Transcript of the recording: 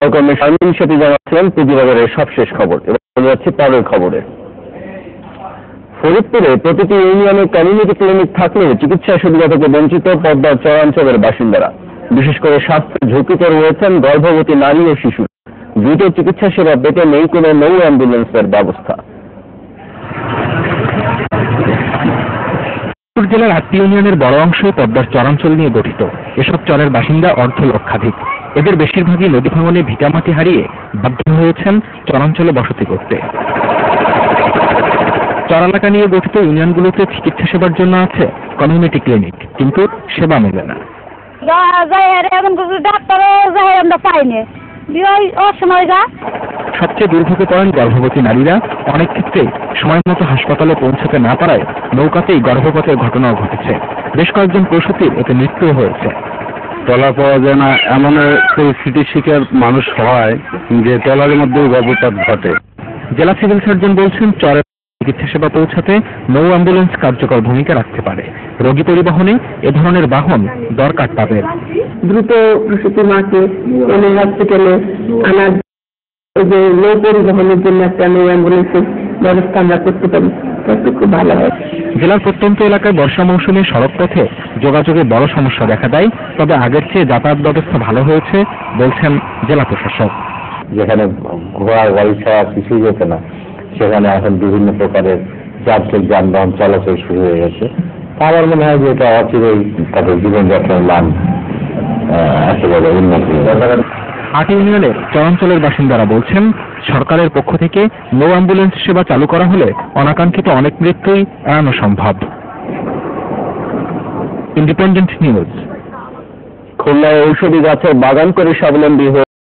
সহকর্মী শারমিন সেতু জানাচ্ছিলেন পুঁজিবাজারের সবশেষ খবর। এবার চলে যাচ্ছে পরের খবরে। ফরিদপুরে প্রতিটি ইউনিয়নে কমিউনিটি ক্লিনিক থাকলেও চিকিৎসা সুবিধা থেকে বঞ্চিত পদ্মার চরাঞ্চলের বাসিন্দারা। বিশেষ করে স্বাস্থ্যের ঝুঁকিতে রয়েছেন গর্ভবতী নারী ও শিশু। দ্রুত চিকিৎসা সেবা পেতে নেই কোনো নৌ অ্যাম্বুলেন্সের ব্যবস্থা। জেলার ৮টি ইউনিয়নের বড় অংশই পদ্মার চরাঞ্চল নিয়ে গঠিত। এসব চরের বাসিন্দা অর্ধলক্ষাধিক। এদের বেশিরভাগই নদী ভাঙনে ভিটামাটি হারিয়ে বাধ্য হয়েছেন চরাঞ্চলে বসতি করতে। চর এলাকা নিয়ে গঠিত ইউনিয়নগুলোতে চিকিৎসা সেবার জন্য আছে কমিউনিটি ক্লিনিক, কিন্তু সেবা মেলে না। সবচেয়ে দুর্ভোগে পড়েন গর্ভবতী নারীরা। অনেক ক্ষেত্রে সময় মতো হাসপাতালে পৌঁছাতে না পারায় নৌকাতেই গর্ভপাতের ঘটনাও ঘটেছে। বেশ কয়েকজন প্রসূতির এতে মৃত্যু হয়েছে। তলা পাওয়া যায় না এমন পরিস্থিতির শিকার মানুষ হয় যে তলার মধ্যেও গর্ভপাত ঘটে। জেলা সিভিল সার্জন বলছেন, চরে চিকিৎসা সেবা পৌঁছাতে নৌ অ্যাম্বুলেন্স কার্যকর ভূমিকা রাখতে পারে। রোগী পরিবহনে এ ধরনের বাহন দরকার তাদের। দ্রুত প্রসূতি মাকে হসপিটালে আনার যে নৌ পরিবহনের জন্য একটা নৌ অ্যাম্বুলেন্সের ব্যবস্থা আমরা করতে পারি, তাতে খুব ভালো হয়। জেলার প্রত্যন্ত এলাকায় বর্ষা মৌসুমে সড়ক পথে যোগাযোগে বড় সমস্যা দেখা দেয়, তবে আগের চেয়ে যাতায়াত ব্যবস্থা ভালো হয়েছে বলছেন জেলা প্রশাসক। যেখানে ঘোড়া গাড়ি ছাড়া কিছুই যেত না, সেখানে এখন বিভিন্ন প্রকারের যান্ত্রিক যানবাহন চলাচল শুরু হয়ে গেছে। আমার মনে হয় যে এটা অচিরেই তাদের জীবনযাত্রার মান একেবারে উন্নতি। ৮ ইউনিয়নের চরাঞ্চলের বাসিন্দারা বলছেন, সরকারের পক্ষ থেকে নৌ অ্যাম্বুলেন্স সেবা চালু করা হলে অনাকাঙ্ক্ষিত অনেক মৃত্যুই এড়ানো সম্ভব। Independent news. খুলনায় ঔষধি গাছের বাগান করে স্বাবলম্বী হয়ে